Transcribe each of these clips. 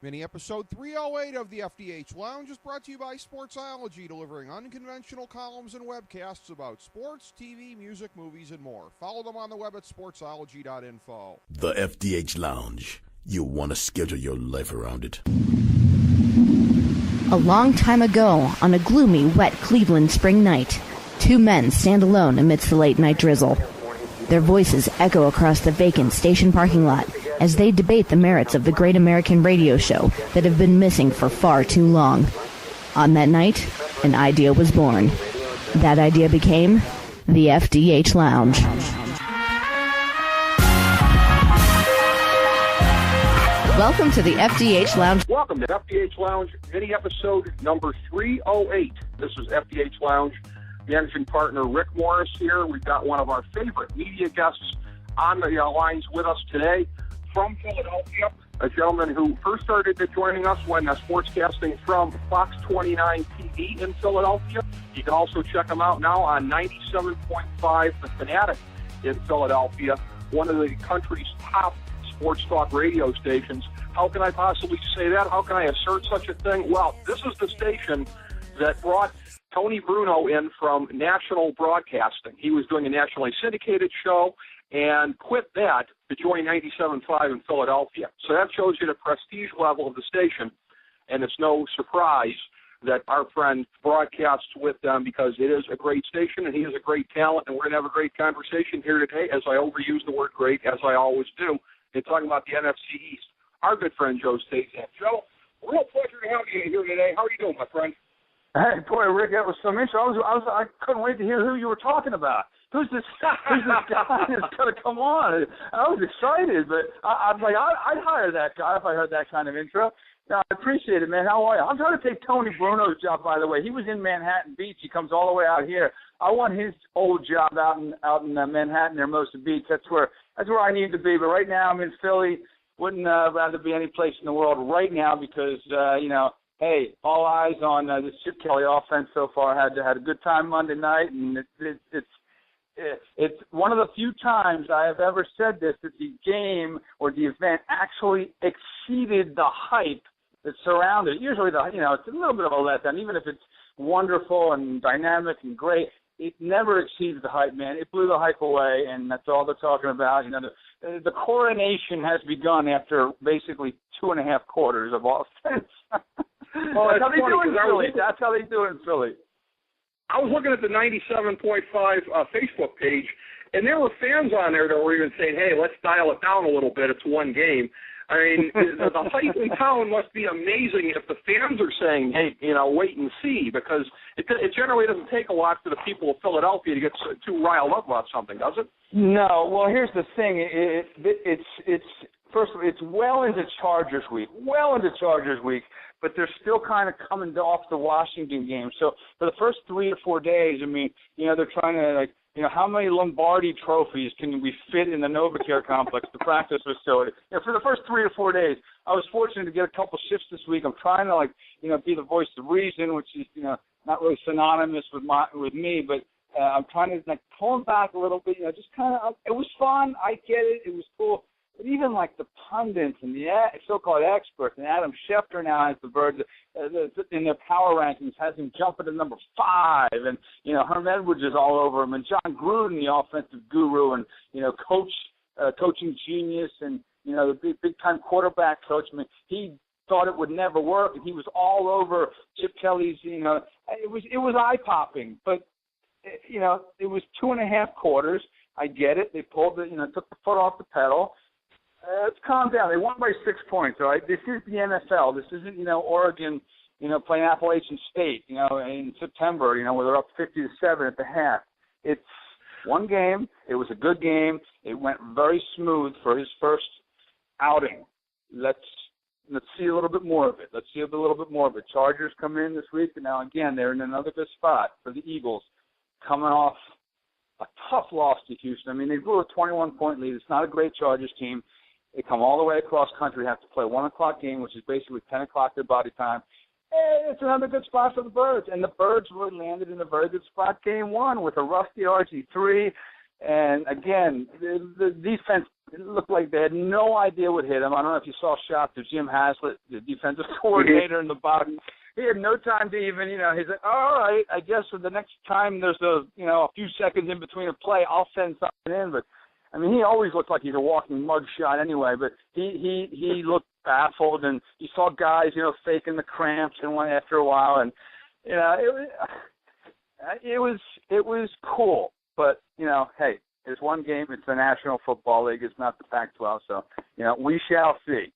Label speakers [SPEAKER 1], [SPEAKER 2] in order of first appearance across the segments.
[SPEAKER 1] Mini episode 308 of the FDH Lounge is brought to you by Sportsology, delivering unconventional columns and webcasts about sports, TV, music, movies, and more. Follow them on the web at sportsology.info.
[SPEAKER 2] The FDH Lounge. You'll want to schedule your life around it.
[SPEAKER 3] A long time ago, on a gloomy, wet Cleveland spring night, two men stand alone amidst the late-night drizzle. Their voices echo across the vacant station parking lot as they debate the merits of the great American radio show that have been missing for far too long. On that night, an idea was born. That idea became the FDH Lounge. Welcome to the FDH Lounge.
[SPEAKER 4] Welcome to FDH Lounge, mini episode number 308. This is FDH Lounge. Managing partner Rick Morris here. We've got one of our favorite media guests on the lines with us today from Philadelphia, a gentleman who first started joining us when sportscasting from Fox 29 TV in Philadelphia. You can also check him out now on 97.5 The Fanatic in Philadelphia, one of the country's top sports talk radio stations. How can I possibly say that? How can I assert such a thing? Well, this is the station that brought Tony Bruno in from national broadcasting. He was doing a nationally syndicated show and quit that to join 97.5 in Philadelphia. So that shows you the prestige level of the station, and it's no surprise that our friend broadcasts with them because it is a great station and he is a great talent, and we're going to have a great conversation here today, as I overuse the word great, as I always do, in talking about the NFC East. Our good friend Joe Staszak. Joe, real pleasure to have you here today. How are you doing, my friend?
[SPEAKER 5] Hey, boy, Rick, that was some intro. I couldn't wait to hear who you were talking about. Who's this guy that's going to come on? I was excited, but I'm like, I'd hire that guy if I heard that kind of intro. No, I appreciate it, man. How are you? I'm trying to take Tony Bruno's job, by the way. He was in Manhattan Beach. He comes all the way out here. I want his old job out in Manhattan, Hermosa Beach. That's where I need to be. But right now I'm in Philly. Wouldn't rather be any place in the world right now because hey, all eyes on this Chip Kelly offense so far. Had a good time Monday night, and it's one of the few times I have ever said this, that the game or the event actually exceeded the hype that surrounded it. Usually, it's a little bit of a letdown, even if it's wonderful and dynamic and great. It never exceeds the hype, man. It blew the hype away, and that's all they're talking about. The coronation has begun after basically 2.5 quarters of offense.
[SPEAKER 4] Well,
[SPEAKER 5] that's how they do it in Philly. That's how they do it in Philly.
[SPEAKER 4] I was looking at the 97.5 Facebook page, and there were fans on there that were even saying, hey, let's dial it down a little bit. It's one game. I mean, the hype in town must be amazing if the fans are saying, hey, wait and see, because it generally doesn't take a lot for the people of Philadelphia to get too riled up about something, does it?
[SPEAKER 5] No. Well, here's the thing. It's first of all, it's well into Chargers week, but they're still kind of coming off the Washington game. So for the first 3 or 4 days, they're trying to, how many Lombardi trophies can we fit in the NovaCare complex, the practice facility? For the first 3 or 4 days, I was fortunate to get a couple shifts this week. I'm trying to, be the voice of reason, which is, not really synonymous with me, but I'm trying to, pull them back a little bit, just kind of, it was fun. I get it. It was cool. But even the pundits and the so-called experts, and Adam Schefter now has the Birds in their power rankings, has him jumping to number 5, and Herm Edwards is all over him, and John Gruden, the offensive guru, and coaching genius, and the big time quarterback coach. He thought it would never work, and he was all over Chip Kelly's. It was eye popping, but it was 2.5 quarters. I get it. They pulled took the foot off the pedal. Let's calm down. They won by 6 points, all right? This is the NFL. This isn't, Oregon, playing Appalachian State, in September, where they're up 50-7 at the half. It's one game. It was a good game. It went very smooth for his first outing. Let's see a little bit more of it. Chargers come in this week, and now, again, they're in another good spot for the Eagles, coming off a tough loss to Houston. They blew a 21-point lead. It's not a great Chargers team. They come all the way across country, have to play a 1 o'clock game, which is basically 10 o'clock their body time. It's another good spot for the Birds. And the Birds really landed in a very good spot game 1 with a rusty RG3. And again, the defense looked like they had no idea what hit him. I don't know if you saw shots of Jim Haslett, the defensive coordinator in the box. He had no time to even, he's like, all right, I guess for the next time there's a few seconds in between a play, I'll send something in. But I mean, he always looked like he's a walking mugshot anyway. But he looked baffled, and you saw guys, faking the cramps and one after a while, and it was cool. But hey, it's one game. It's the National Football League. It's not the Pac-12. So we shall see.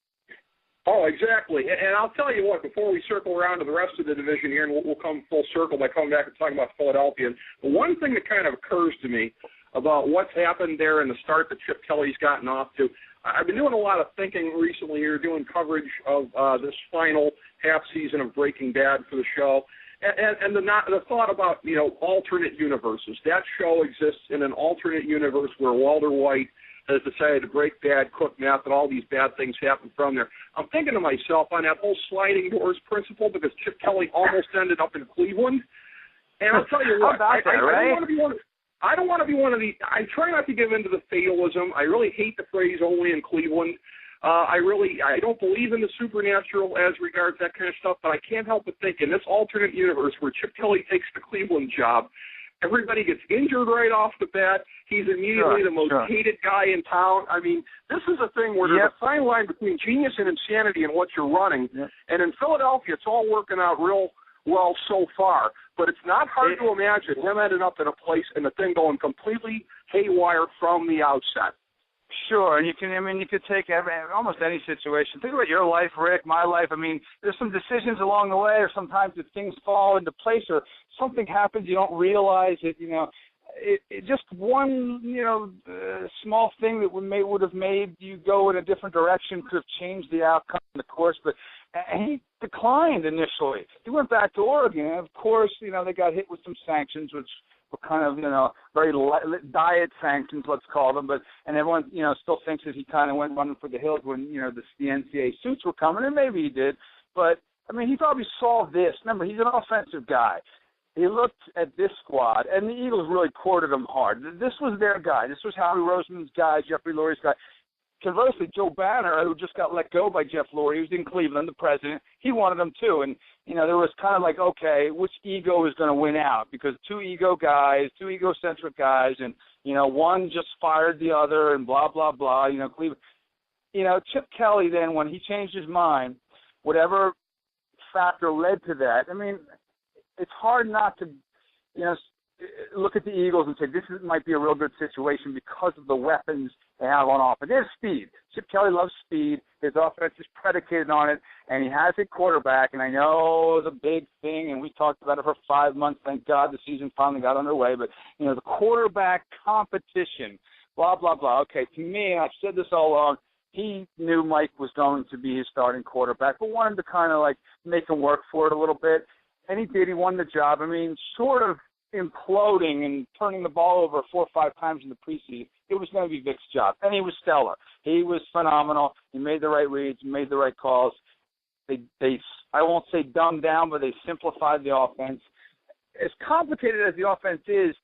[SPEAKER 4] Oh, exactly. And I'll tell you what, before we circle around to the rest of the division here, and we'll come full circle by coming back and talking about Philadelphia. The one thing that kind of occurs to me about what's happened there in the start that Chip Kelly's gotten off to, I've been doing a lot of thinking recently here, doing coverage of this final half season of Breaking Bad for the show, and the thought about, alternate universes. That show exists in an alternate universe where Walter White has decided to break bad, cook meth, and all these bad things happen from there. I'm thinking to myself on that whole sliding doors principle, because Chip Kelly almost ended up in Cleveland. And I'll tell you what, I don't want to be one. I don't want to be one of the. I try not to give in to the fatalism. I really hate the phrase "only in Cleveland." I don't believe in the supernatural as regards that kind of stuff. But I can't help but think in this alternate universe where Chip Kelly takes the Cleveland job, everybody gets injured right off the bat. He's immediately the most hated guy in town. I mean, this is a thing where there's a fine line between genius and insanity in what you're running. Yep. And in Philadelphia, it's all working out real well so far. But it's not hard to imagine him ending up in a place and the thing going completely haywire from the outset.
[SPEAKER 5] Sure, and you could take almost any situation. Think about your life, Rick, my life. I mean, there's some decisions along the way, or sometimes if things fall into place, or something happens you don't realize it. It just one small thing that would have made you go in a different direction could have changed the outcome in the course. But he declined initially. He went back to Oregon, and of course, they got hit with some sanctions, which were kind of, very diet sanctions, let's call them. And everyone, still thinks that he kind of went running for the hills when, the NCAA suits were coming, and maybe he did. But, I mean, he probably saw this. Remember, he's an offensive guy. He looked at this squad, and the Eagles really courted him hard. This was their guy. This was Howie Roseman's guy, Jeffrey Lurie's guy. Conversely, Joe Banner, who just got let go by Jeff Lurie, he was in Cleveland, the president, he wanted him too. And, there was kind of like, okay, which ego is going to win out? Because two egocentric guys, and, one just fired the other and blah, blah, blah. Cleveland. Chip Kelly then, when he changed his mind, whatever factor led to that, I mean, it's hard not to, look at the Eagles and say this might be a real good situation because of the weapons they have on offense. They have speed. Chip Kelly loves speed. His offense is predicated on it, and he has a quarterback. And I know it was a big thing, and we talked about it for 5 months. Thank God the season finally got underway. But, the quarterback competition, blah, blah, blah. Okay, to me, I've said this all along, he knew Mike was going to be his starting quarterback, but wanted to kind of, make him work for it a little bit. And he did. He won the job. I mean, short of imploding and turning the ball over 4 or 5 times in the preseason, it was going to be Vic's job. And he was stellar. He was phenomenal. He made the right reads, made the right calls. They I won't say dumbed down, but they simplified the offense. As complicated as the offense is,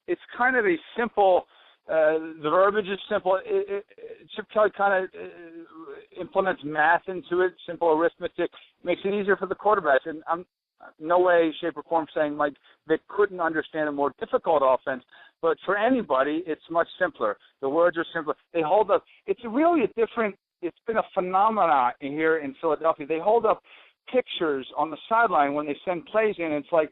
[SPEAKER 5] it's kind of a simple, the verbiage is simple. Chip Kelly kind of implements math into it, simple arithmetic, makes it easier for the quarterbacks. And I'm no way, shape, or form saying Mike Vick couldn't understand a more difficult offense, but for anybody, it's much simpler. The words are simpler. They hold up. It's really it's been a phenomenon here in Philadelphia. They hold up pictures on the sideline when they send plays in. It's like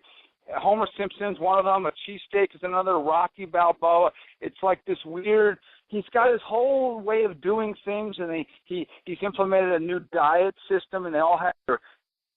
[SPEAKER 5] Homer Simpson's one of them, a cheesesteak is another, Rocky Balboa. It's like this weird, he's got his whole way of doing things, and he's implemented a new diet system, and they all have,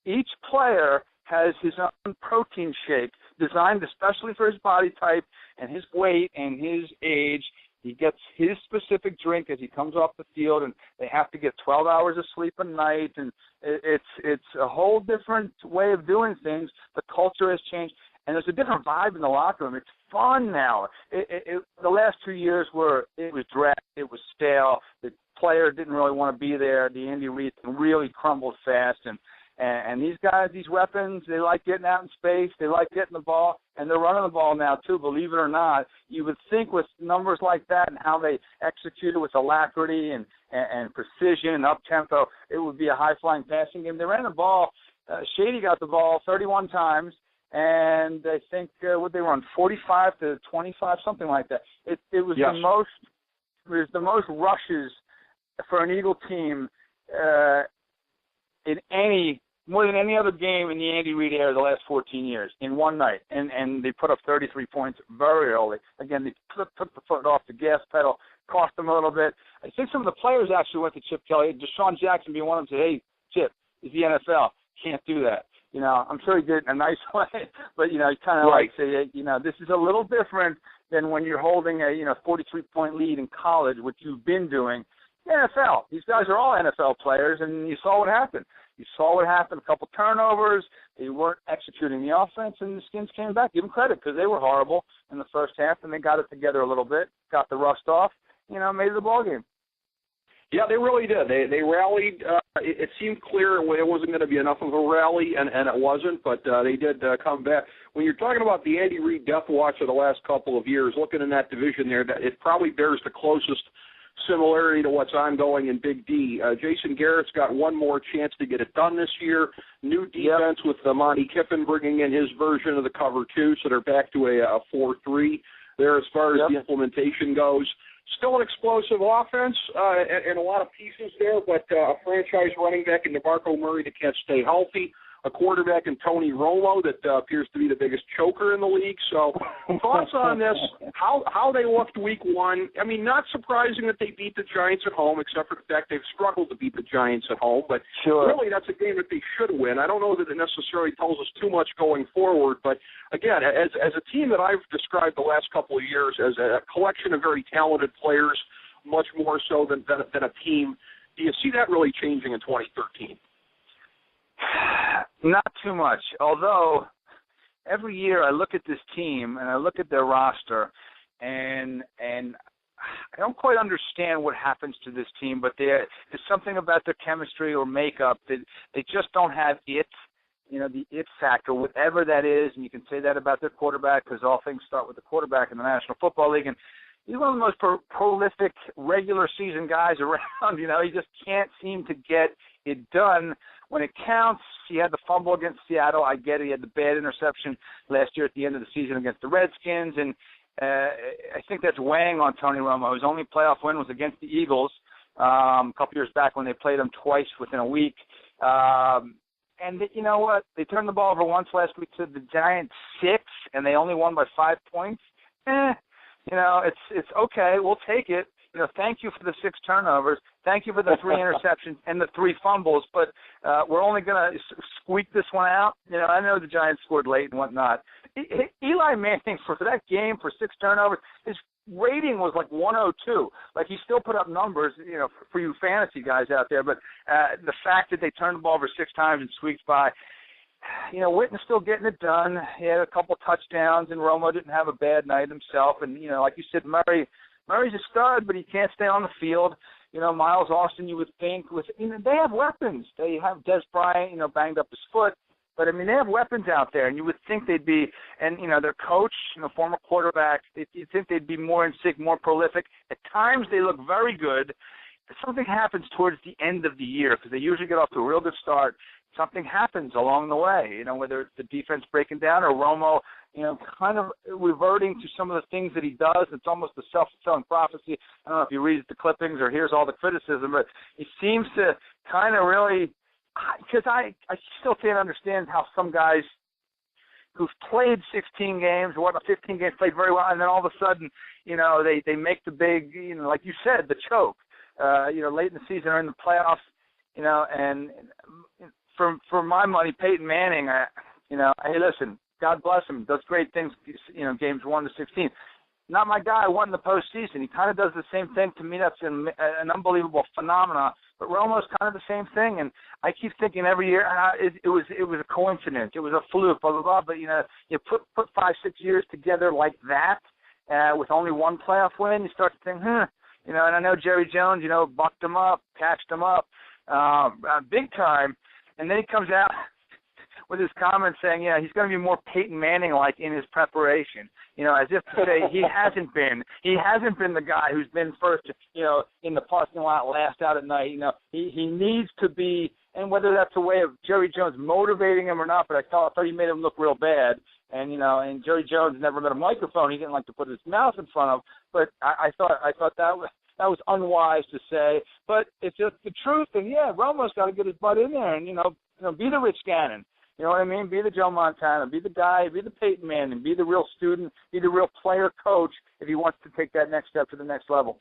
[SPEAKER 5] each player has his own protein shake designed especially for his body type and his weight and his age. He gets his specific drink as he comes off the field, and they have to get 12 hours of sleep a night, and it's a whole different way of doing things. The culture has changed, and there's a different vibe in the locker room. It's fun now. The last 2 years it was drab, it was stale. The player didn't really want to be there. The Andy Reid thing really crumbled fast, and And these guys, these weapons, they like getting out in space. They like getting the ball, and they're running the ball now too. Believe it or not, you would think with numbers like that and how they execute it with alacrity and precision and up tempo, it would be a high flying passing game. They ran the ball. Shady got the ball 31 times, and I think what they run 45 to 25, something like that. It was
[SPEAKER 4] yes.
[SPEAKER 5] the most rushes for an Eagle team in more than any other game in the Andy Reid era the last 14 years in one night. And they put up 33 points very early. Again, they took the foot off the gas pedal, cost them a little bit. I think some of the players actually went to Chip Kelly. Deshaun Jackson being one of them said, hey, Chip, it's the NFL. Can't do that. You know, I'm sure he did it in a nice way, but, you know, he kind of
[SPEAKER 4] right.
[SPEAKER 5] like say, you know, this is a little different than when you're holding a, 43-point lead in college, which you've been doing. NFL. These guys are all NFL players, and you saw what happened. You saw what happened, a couple turnovers. They weren't executing the offense, and the Skins came back. Give them credit because they were horrible in the first half, and they got it together a little bit, got the rust off, made it a ball game.
[SPEAKER 4] Yeah, they really did. They rallied. It seemed clear it wasn't going to be enough of a rally, and it wasn't, but they did come back. When you're talking about the Andy Reid death watch of the last couple of years, looking in that division there, that it probably bears the closest similarity to what's ongoing in Big D. Jason Garrett's got one more chance to get it done this year. New defense with Monty Kiffin bringing in his version of the cover two, so they're back to a 4-3 there as far as the implementation goes. Still an explosive offense and a lot of pieces there, but a franchise running back in DeMarco Murray that can't stay healthy, a quarterback in Tony Romo that appears to be the biggest choker in the league. So thoughts on this, how they looked week one. I mean, not surprising that they beat the Giants at home, except for the fact they've struggled to beat the Giants at home. But really, that's a game that they should win. I don't know that it necessarily tells us too much going forward. But, again, as a team that I've described the last couple of years as a collection of very talented players, much more so than a team, do you see that really changing in 2013?
[SPEAKER 5] Not too much, although every year I look at this team and I look at their roster and I don't quite understand what happens to this team, but there's something about their chemistry or makeup that they just don't have it, the it factor, whatever that is, and you can say that about their quarterback because all things start with the quarterback in the National Football League, and he's one of the most prolific regular season guys around. He just can't seem to get it done when it counts. He had the fumble against Seattle. I get it. He had the bad interception last year at the end of the season against the Redskins, and I think that's weighing on Tony Romo. His only playoff win was against the Eagles a couple years back when they played them twice within a week. And you know what? They turned the ball over once last week to the Giants 6, and they only won by 5 points. It's okay. We'll take it. Thank you for the 6 turnovers. Thank you for the 3 interceptions and the 3 fumbles. But we're only going to squeak this one out. I know the Giants scored late and whatnot. Eli Manning, for that game, for 6 turnovers, his rating was like 102. Like, he still put up numbers, for you fantasy guys out there. But the fact that they turned the ball over 6 times and squeaked by, Witten's still getting it done. He had a couple touchdowns, and Romo didn't have a bad night himself. And, like you said, Murray's a stud, but he can't stay on the field. Miles Austin, you would think, they have weapons. They have Des Bryant, banged up his foot. But, they have weapons out there, and you would think they'd be, and, their coach, former quarterback, you'd think they'd be more in sync, more prolific. At times they look very good. Something happens towards the end of the year because they usually get off to a real good start. Something happens along the way, whether it's the defense breaking down or Romo, kind of reverting to some of the things that he does. It's almost a self-fulfilling prophecy. I don't know if he reads the clippings or hears all the criticism, but he seems to kind of really, because I still can't understand how some guys who've played 16 games, 15 games, played very well, and then all of a sudden, they make the big, like you said, the choke, late in the season or in the playoffs, and for my money, Peyton Manning, hey, listen, God bless him, does great things, games 1 to 16. Not my guy, won the postseason. He kind of does the same thing. To me, that's an unbelievable phenomenon. But Romo's kind of the same thing, and I keep thinking every year it was a coincidence. It was a fluke, blah, blah, blah. But, you put 5-6 years together like that with only 1 playoff win, you start to think, and I know Jerry Jones, bucked him up, catched him up big time. And then he comes out with his comment saying, yeah, he's going to be more Peyton Manning-like in his preparation, as if to say he hasn't been the guy who's been first, in the parking lot, last out at night. He needs to be, and whether that's a way of Jerry Jones motivating him or not, but I thought he made him look real bad. And, and Jerry Jones never got a microphone. He didn't like to put his mouth in front of, but I thought that was unwise to say. But it's just the truth, and Romo's got to get his butt in there and, be the Rich Gannon. You know what I mean? Be the Joe Montana. Be the guy. Be the Peyton Manning. Be the real student. Be the real player coach if he wants to take that next step to the next level.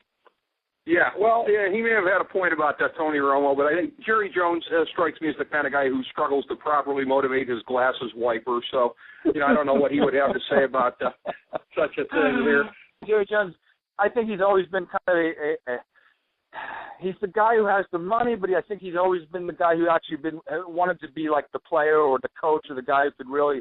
[SPEAKER 4] Yeah, well, he may have had a point about that, Tony Romo, but I think Jerry Jones strikes me as the kind of guy who struggles to properly motivate his glasses wiper. So, I don't know what he would have to say about such a thing there.
[SPEAKER 5] Jerry Jones, I think he's always been kind of he's the guy who has the money, but I think he's always been the guy who actually wanted to be like the player or the coach or the guy who could really,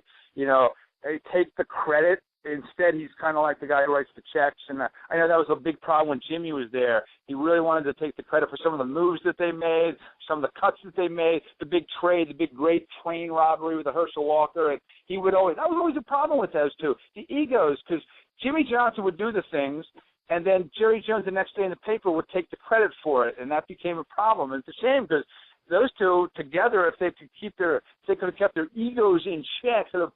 [SPEAKER 5] take the credit. Instead, he's kind of like the guy who writes the checks. And I know that was a big problem when Jimmy was there. He really wanted to take the credit for some of the moves that they made, some of the cuts that they made, the big trade, the big great train robbery with the Herschel Walker. And that was always a problem with those two, the egos, because Jimmy Johnson would do the things, and then Jerry Jones the next day in the paper would take the credit for it, and that became a problem. And it's a shame because those two together, if they could have kept their egos in check, could have,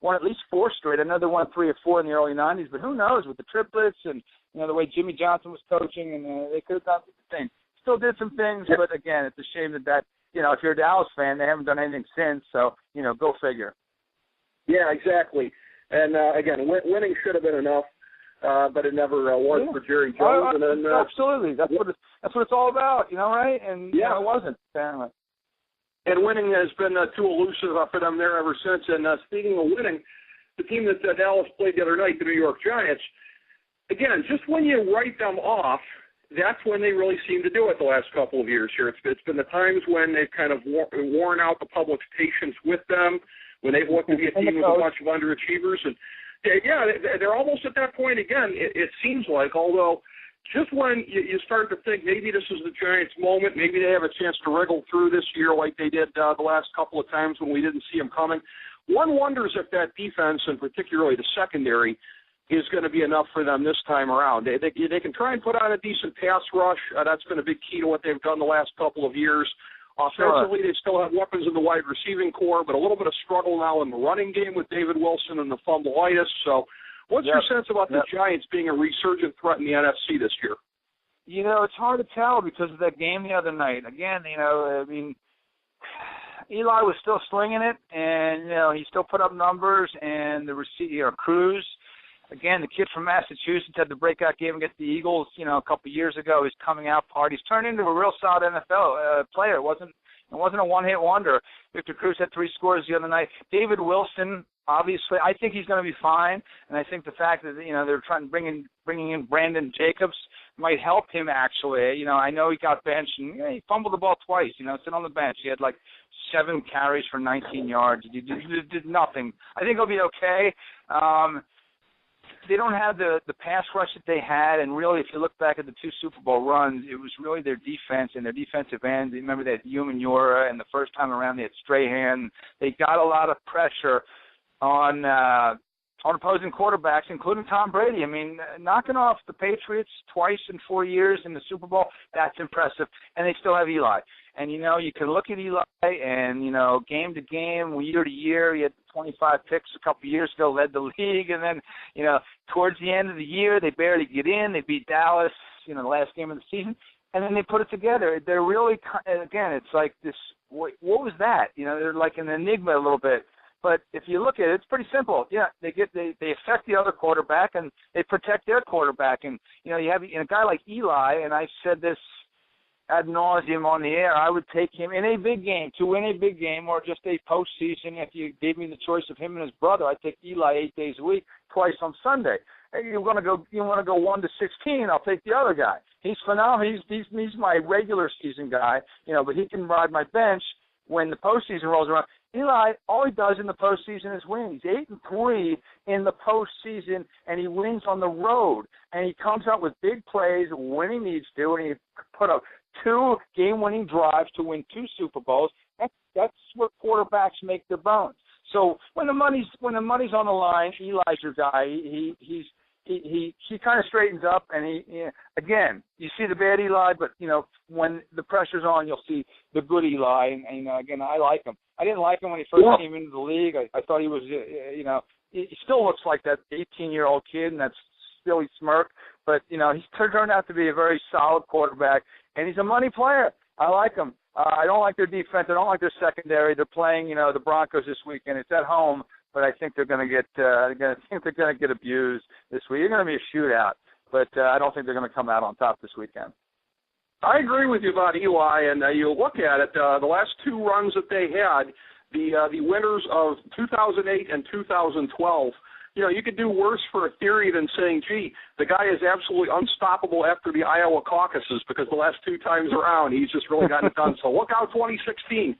[SPEAKER 5] won at least 4 straight. I know they won 3 or 4 in the early 90s, but who knows with the triplets and, the way Jimmy Johnson was coaching, and they could have done the thing. Still did some things, but again, it's a shame that if you're a Dallas fan, they haven't done anything since, so, go figure.
[SPEAKER 4] Yeah, exactly. And, again, winning should have been enough. But it never was for Jerry Jones.
[SPEAKER 5] Absolutely. That's what it's all about, right? And it wasn't, apparently.
[SPEAKER 4] And winning has been too elusive for them there ever since. And speaking of winning, the team that Dallas played the other night, the New York Giants, again, just when you write them off, that's when they really seem to do it the last couple of years here. It's been the times when they've kind of worn out the public's patience with them, when they've looked to be a team with a bunch of underachievers. And they're almost at that point again, it seems like, although just when you start to think maybe this is the Giants' moment, maybe they have a chance to wriggle through this year like they did the last couple of times when we didn't see them coming, one wonders if that defense, and particularly the secondary, is going to be enough for them this time around. They can try and put on a decent pass rush. That's been a big key to what they've done the last couple of years. Offensively, they still have weapons in the wide receiving core, but a little bit of struggle now in the running game with David Wilson and the fumbleitis. So what's your sense about the Giants being a resurgent threat in the NFC this year?
[SPEAKER 5] It's hard to tell because of that game the other night. Again, Eli was still slinging it, and, he still put up numbers, and the receiver, Cruz, again, the kid from Massachusetts had the breakout game against the Eagles, a couple of years ago. He's coming out party. He's turned into a real solid NFL player. It wasn't a one-hit wonder. Victor Cruz had 3 scores the other night. David Wilson, obviously, I think he's going to be fine, and I think the fact that they're trying bringing in Brandon Jacobs might help him actually. I know he got benched and he fumbled the ball twice. Sitting on the bench, he had like 7 carries for 19 yards. He did nothing. I think he'll be okay. They don't have the pass rush that they had, and really, if you look back at the 2 Super Bowl runs, it was really their defense and their defensive end. Remember they had Umanura, and the first time around they had Strahan. They got a lot of pressure on opposing quarterbacks, including Tom Brady. I mean, knocking off the Patriots twice in 4 years in the Super Bowl, that's impressive, and they still have Eli. And, you can look at Eli and, game to game, year to year, he had 25 picks a couple of years ago, led the league. And then, towards the end of the year, they barely get in. They beat Dallas, the last game of the season. And then they put it together. They're really, again, it's like this, what was that? They're like an enigma a little bit. But if you look at it, it's pretty simple. Yeah, they affect the other quarterback and they protect their quarterback. And, you have a guy like Eli, and I've said this ad nauseum on the air, I would take him in a big game, to win a big game, or just a postseason. If you gave me the choice of him and his brother, I'd take Eli 8 days a week, twice on Sunday. Hey, you want to go 1-16? I'll take the other guy. He's phenomenal. He's my regular season guy, but he can ride my bench when the postseason rolls around. Eli, all he does in the postseason is win. He's 8-3 in the postseason, and he wins on the road. And he comes out with big plays when he needs to, and he put up 2 game-winning drives to win 2 Super Bowls. That's quarterbacks make their bones. So when the money's on the line, Eli's your guy. He kind of straightens up, and again, you see the bad Eli, but when the pressure's on, you'll see the good Eli. And again, I like him. I didn't like him when he first came into the league. I thought he was, he still looks like that 18-year-old kid, and that's silly smirk. But he's turned out to be a very solid quarterback, and he's a money player. I like him. I don't like their defense. I don't like their secondary. They're playing, the Broncos this weekend. It's at home. But I think they're going to get. I think they're going to get abused this week. It's going to be a shootout, but I don't think they're going to come out on top this weekend.
[SPEAKER 4] I agree with you about Eli, and you look at it. The last two runs that they had, the winners of 2008 and 2012. You could do worse for a theory than saying, gee, the guy is absolutely unstoppable after the Iowa caucuses, because the last two times around he's just really gotten it done. So look out 2016.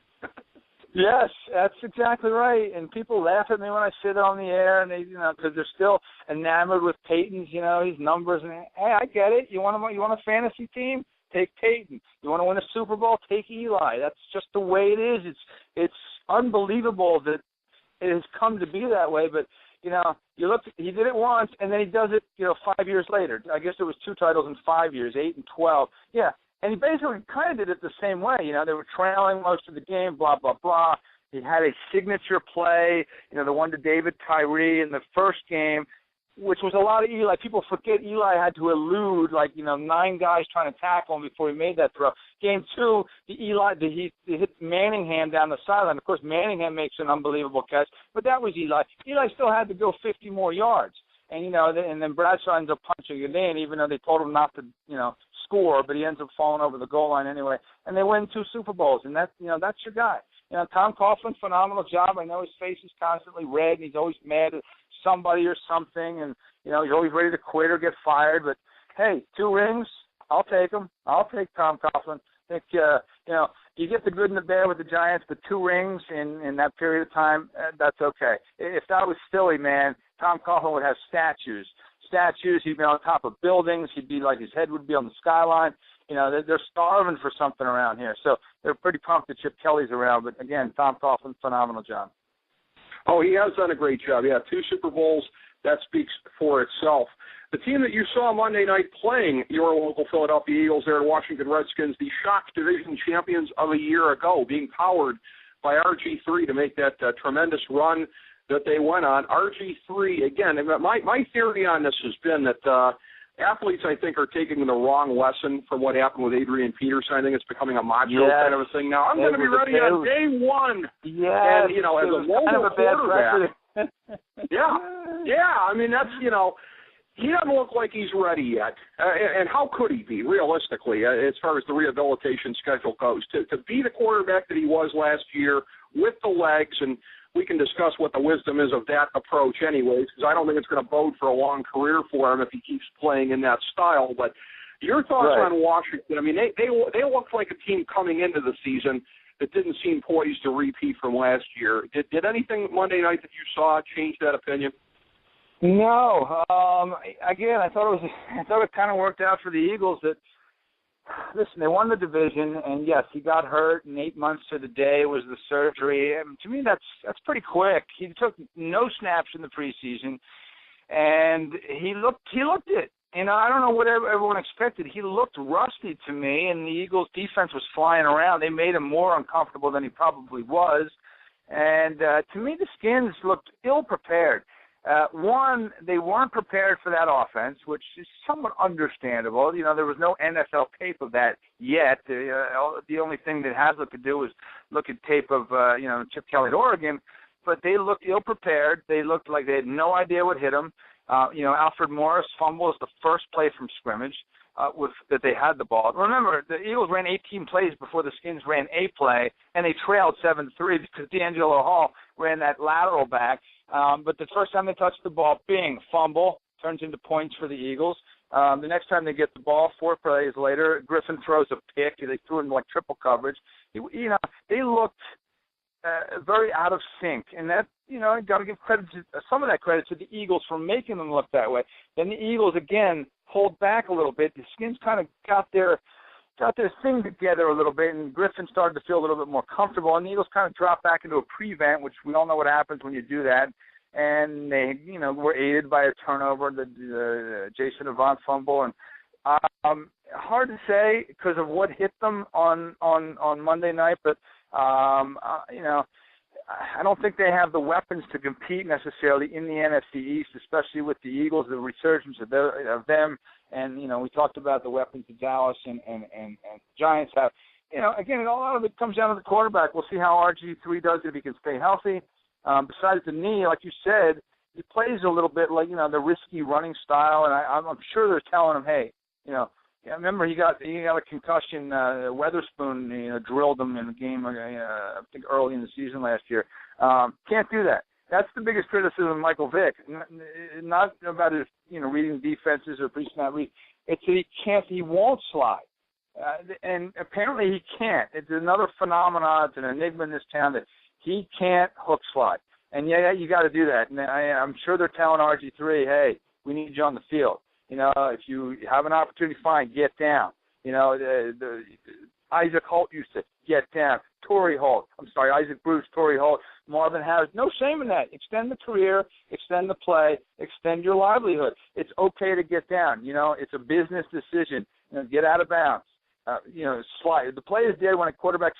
[SPEAKER 5] Yes, that's exactly right. And people laugh at me when I sit on the air, and they, because they're still enamored with Peyton's, his numbers. And hey, I get it. You want a fantasy team? Take Peyton. You want to win a Super Bowl? Take Eli. That's just the way it is. It's unbelievable that it has come to be that way. But you look. He did it once, and then he does it, 5 years later. I guess it was 2 titles in 5 years, 8 and 12. Yeah. And he basically kind of did it the same way. They were trailing most of the game, blah, blah, blah. He had a signature play, the one to David Tyree in the first game, which was a lot of Eli. People forget Eli had to elude, 9 guys trying to tackle him before he made that throw. Game 2, he hit Manningham down the sideline. Of course, Manningham makes an unbelievable catch, but that was Eli. Eli still had to go 50 more yards. And, and then Bradshaw ends up punching it in, even though they told him not to, score, but he ends up falling over the goal line anyway. And they win 2 Super Bowls, and that's your guy. Tom Coughlin, phenomenal job. I know his face is constantly red, and he's always mad at somebody or something, and, he's always ready to quit or get fired. But, hey, 2 rings, I'll take them. I'll take Tom Coughlin. I think, you get the good and the bad with the Giants, but 2 rings in that period of time, that's okay. If that was Philly, man, Tom Coughlin would have statues. He'd be on top of buildings. He'd be his head would be on the skyline. They're starving for something around here. So they're pretty pumped that Chip Kelly's around. But, again, Tom Coughlin, phenomenal job.
[SPEAKER 4] Oh, he has done a great job. Yeah, 2 Super Bowls, that speaks for itself. The team that you saw Monday night playing your local Philadelphia Eagles there at Washington Redskins, the shock division champions of a year ago, being powered by RG3 to make that tremendous run that they went on. RG3, again, my theory on this has been that athletes, I think, are taking the wrong lesson from what happened with Adrian Peterson. I think it's becoming a macho kind of a thing now. I'm going to be ready on day one.
[SPEAKER 5] Yeah.
[SPEAKER 4] And, as a mobile quarterback. Yeah. I mean, that's, he doesn't look like he's ready yet. And how could he be, realistically, as far as the rehabilitation schedule goes? To be the quarterback that he was last year with the legs, and we can discuss what the wisdom is of that approach anyways, because I don't think it's going to bode for a long career for him if he keeps playing in that style. But your thoughts on Washington? I mean, they looked like a team coming into the season that didn't seem poised to repeat from last year. Did anything Monday night that you saw change that opinion?
[SPEAKER 5] No. Again, I thought it kind of worked out for the Eagles that, listen, they won the division, and yes, he got hurt, and 8 months to the day was the surgery. And to me, that's pretty quick. He took no snaps in the preseason, and he looked it. I don't know what everyone expected. He looked rusty to me, and the Eagles' defense was flying around. They made him more uncomfortable than he probably was. And to me, the Skins looked ill-prepared. One, they weren't prepared for that offense, which is somewhat understandable. There was no NFL tape of that yet. The only thing that Haslam could do was look at tape of, Chip Kelly at Oregon, but they looked ill-prepared. They looked like they had no idea what hit them. Alfred Morris fumbles the first play from scrimmage that they had the ball. Remember, the Eagles ran 18 plays before the Skins ran a play, and they trailed 7-3 because D'Angelo Hall ran that lateral back. But the first time they touched the ball, bing, fumble, turns into points for the Eagles. The next time they get the ball, 4 plays later, Griffin throws a pick. They threw in triple coverage. They looked very out of sync, and that, got to give credit to some of that credit to the Eagles for making them look that way. Then the Eagles again pulled back a little bit. The Skins kind of got their got their thing together a little bit, and Griffin started to feel a little bit more comfortable, and the Eagles kind of dropped back into a prevent, which we all know what happens when you do that. And they, were aided by a turnover, the Jason Avant fumble, and hard to say because of what hit them on Monday night, but I don't think they have the weapons to compete necessarily in the NFC East, especially with the Eagles, the resurgence of them. And, we talked about the weapons that Dallas and Giants have. Again, a lot of it comes down to the quarterback. We'll see how RG3 does if he can stay healthy. Besides the knee, like you said, he plays a little bit like, the risky running style. And I'm sure they're telling him, hey, remember he got a concussion. Weatherspoon, drilled him in the game, I think early in the season last year. Can't do that. That's the biggest criticism of Michael Vick. Not about his, reading defenses or pre-snap read. It's that he won't slide. And apparently he can't. It's another phenomenon. It's an enigma in this town that he can't hook slide. And you got to do that. And I'm sure they're telling RG3, hey, we need you on the field. If you have an opportunity, fine, get down. Isaac Holt used to get down. Isaac Bruce, Torrey Holt, Marvin Harris. No shame in that. Extend the career, extend the play, extend your livelihood. It's okay to get down. It's a business decision. Get out of bounds. Slide. The play is dead when a quarterback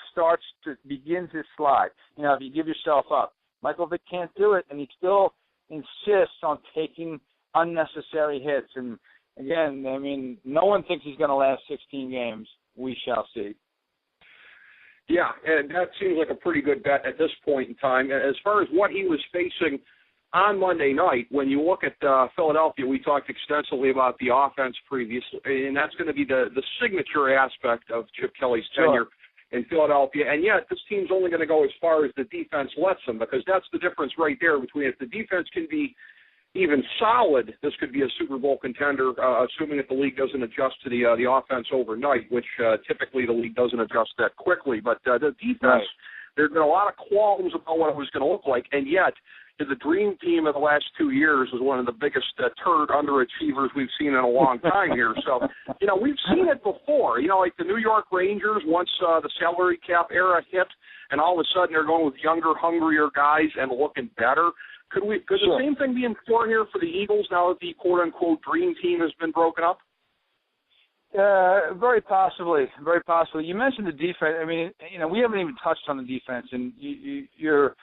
[SPEAKER 5] begins his slide. If you give yourself up. Michael Vick can't do it, and he still insists on taking unnecessary hits. And again, no one thinks he's going to last 16 games. We shall see.
[SPEAKER 4] Yeah, and that seems like a pretty good bet at this point in time. As far as what he was facing on Monday night, when you look at Philadelphia, we talked extensively about the offense previously, and that's going to be the signature aspect of Chip Kelly's tenure in Philadelphia. And yet, this team's only going to go as far as the defense lets them, because that's the difference right there between if the defense can be even solid, this could be a Super Bowl contender, assuming that the league doesn't adjust to the offense overnight, which typically the league doesn't adjust that quickly. But the defense, there's been a lot of qualms about what it was going to look like, and yet the dream team of the last 2 years was one of the biggest turd underachievers we've seen in a long time here. So, we've seen it before. Like the New York Rangers, once the salary cap era hit, and all of a sudden they're going with younger, hungrier guys and looking better. Could the same thing be in store here for the Eagles now that the quote-unquote dream team has been broken up?
[SPEAKER 5] Very possibly. Very possibly. You mentioned the defense. We haven't even touched on the defense, and you're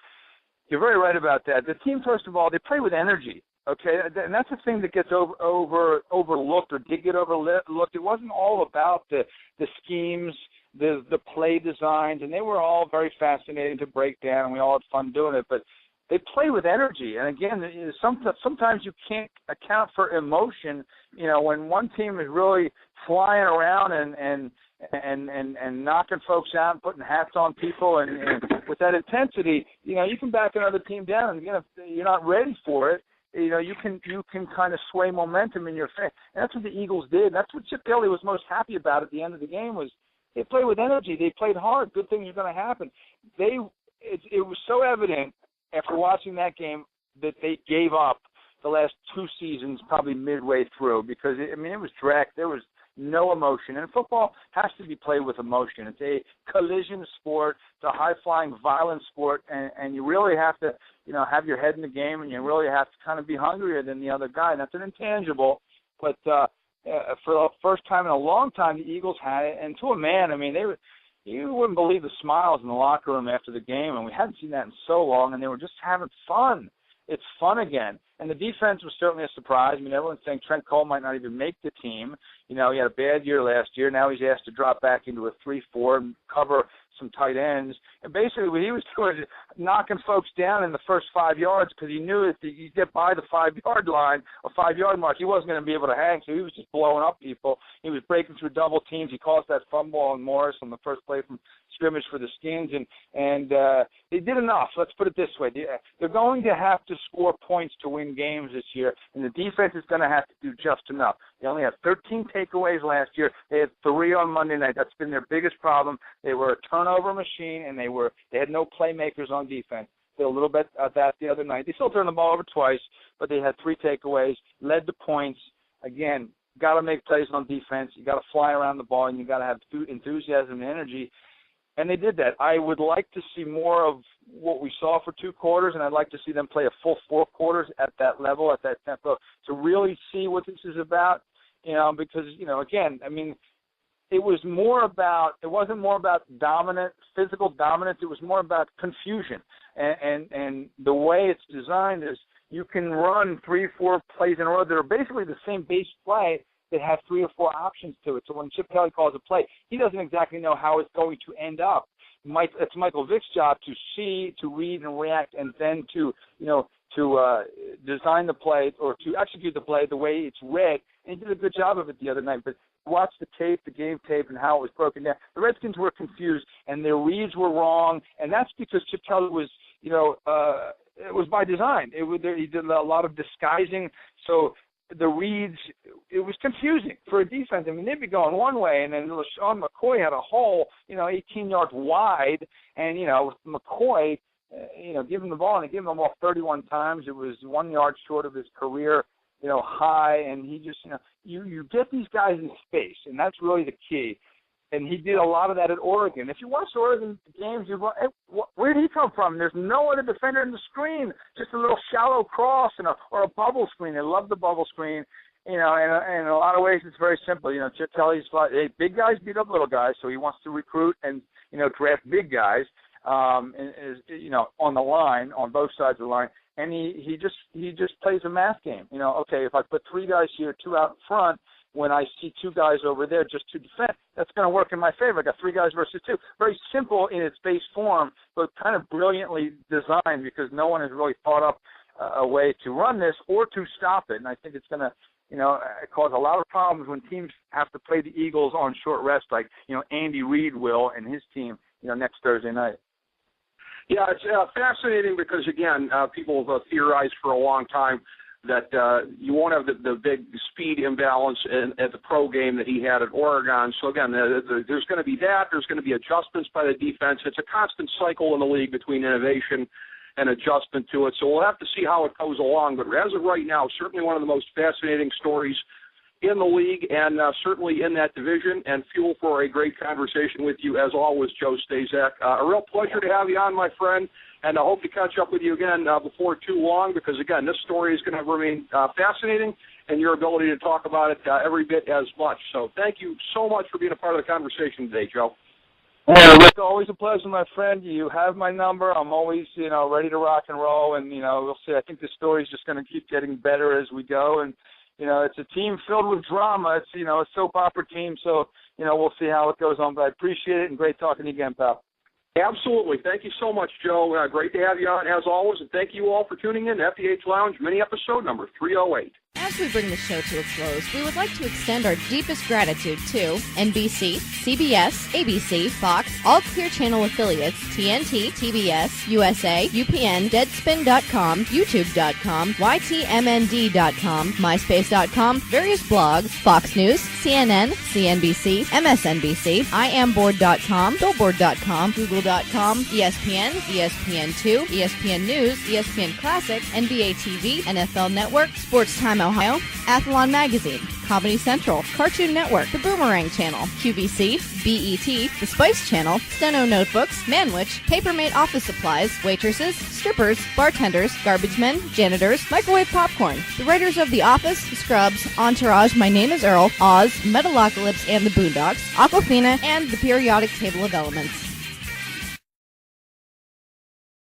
[SPEAKER 5] very right about that. The team, first of all, they play with energy, okay? And that's the thing that gets overlooked or did get overlooked. It wasn't all about the schemes, the play designs, and they were all very fascinating to break down, and we all had fun doing it, but they play with energy. And again, sometimes you can't account for emotion, when one team is really flying around and knocking folks out and putting hats on people and with that intensity, you can back another team down. And again, if you're not ready for it, you can kind of sway momentum in your favor. And that's what the Eagles did. And that's what Chip Kelly was most happy about at the end of the game was they played with energy. They played hard. Good things are going to happen. It was so evident after watching that game that they gave up the last two seasons probably midway through because, it was direct. There was no emotion. And football has to be played with emotion. It's a collision sport. It's a high-flying, violent sport, and you really have to, have your head in the game, and you really have to kind of be hungrier than the other guy. And that's an intangible. But for the first time in a long time, the Eagles had it. And to a man, you wouldn't believe the smiles in the locker room after the game, and we hadn't seen that in so long, and they were just having fun. It's fun again. And the defense was certainly a surprise. Everyone's saying Trent Cole might not even make the team. He had a bad year last year. Now he's asked to drop back into a 3-4 and cover some tight ends. And basically what he was doing is knocking folks down in the first 5 yards because he knew if he'd get by the 5-yard line or 5-yard mark, he wasn't going to be able to hang. So he was just blowing up people. He was breaking through double teams. He caused that fumble on Morris on the first play from scrimmage for the Skins, and they did enough. Let's put it this way. They're going to have to score points to win games this year, and the defense is going to have to do just enough. They only had 13 takeaways last year. They had 3 on Monday night. That's been their biggest problem. They were a turnover machine, and they had no playmakers on defense. They had a little bit of that the other night. They still turned the ball over twice, but they had 3 takeaways, led to points. Again, got to make plays on defense. You got to fly around the ball, and you got to have enthusiasm and energy. And they did that. I would like to see more of what we saw for 2 quarters, and I'd like to see them play a full 4 quarters at that level, at that tempo, to really see what this is about. Because again, I mean, it wasn't more about physical dominance. It was more about confusion. And the way it's designed is you can run 3 or 4 plays in a row that are basically the same base play that have 3 or 4 options to it. So when Chip Kelly calls a play, he doesn't exactly know how it's going to end up. It's Michael Vick's job to see, to read and react, and then to design the play or to execute the play the way it's read. And he did a good job of it the other night. But watch the tape, the game tape, and how it was broken down. The Redskins were confused, and their reads were wrong, and that's because Chip Kelly was, it was by design. He did a lot of disguising, so the reads, it was confusing for a defense. I mean, they'd be going one way, and then LaShawn McCoy had a hole, 18 yards wide, and, McCoy, give him the ball, and they gave him the ball 31 times. It was 1 yard short of his career, high, and he just, you get these guys in space, and that's really the key. And he did a lot of that at Oregon. If you watch Oregon games, where did he come from? There's no other defender in the screen, just a little shallow cross or a bubble screen. They love the bubble screen. And in a lot of ways, it's very simple. Chip Kelly's big guys beat up little guys, so he wants to recruit and draft big guys. On the line, on both sides of the line, and he just plays a math game. Okay, if I put 3 guys here, 2 out in front, when I see 2 guys over there just to defend, that's going to work in my favor. I got 3 guys versus 2. Very simple in its base form, but kind of brilliantly designed because no one has really thought up a way to run this or to stop it. And I think it's going to, cause a lot of problems when teams have to play the Eagles on short rest, like Andy Reid will and his team, next Thursday night.
[SPEAKER 4] Yeah, it's fascinating because, again, people have theorized for a long time that you won't have the big speed imbalance at the pro game that he had at Oregon. So, again, there's going to be that. There's going to be adjustments by the defense. It's a constant cycle in the league between innovation and adjustment to it. So we'll have to see how it goes along. But as of right now, certainly one of the most fascinating stories in the league and certainly in that division, and fuel for a great conversation with you, as always, Joe Staszak. A real pleasure to have you on, my friend, and I hope to catch up with you again before too long because, again, this story is going to remain fascinating, and your ability to talk about it every bit as much. So thank you so much for being a part of the conversation today, Joe.
[SPEAKER 5] Well, it's always a pleasure, my friend. You have my number. I'm always, ready to rock and roll, and, we'll see. I think the story's just going to keep getting better as we go, and it's a team filled with drama. It's, a soap opera team. So, we'll see how it goes on. But I appreciate it and great talking to you again, pal.
[SPEAKER 4] Absolutely. Thank you so much, Joe. Great to have you on, as always. And thank you all for tuning in to FDH Lounge, mini episode number 308.
[SPEAKER 3] As we bring the show to a close, we would like to extend our deepest gratitude to NBC, CBS, ABC, Fox, all Clear Channel affiliates, TNT, TBS, USA, UPN, Deadspin.com, YouTube.com, YTMND.com, MySpace.com, various blogs, Fox News, CNN, CNBC, MSNBC, IamBoard.com, Billboard.com, Google.com, ESPN, ESPN2, ESPN News, ESPN Classic, NBA TV, NFL Network, Sports Time Ohio, Athlon Magazine, Comedy Central, Cartoon Network, The Boomerang Channel, QVC, BET, The Spice Channel, Steno Notebooks, Manwich, Papermate Office Supplies, waitresses, strippers, bartenders, garbage men, janitors, microwave popcorn, the writers of The Office, Scrubs, Entourage, My Name is Earl, Oz, Metalocalypse and the Boondocks, Aquafina, and the periodic table of elements.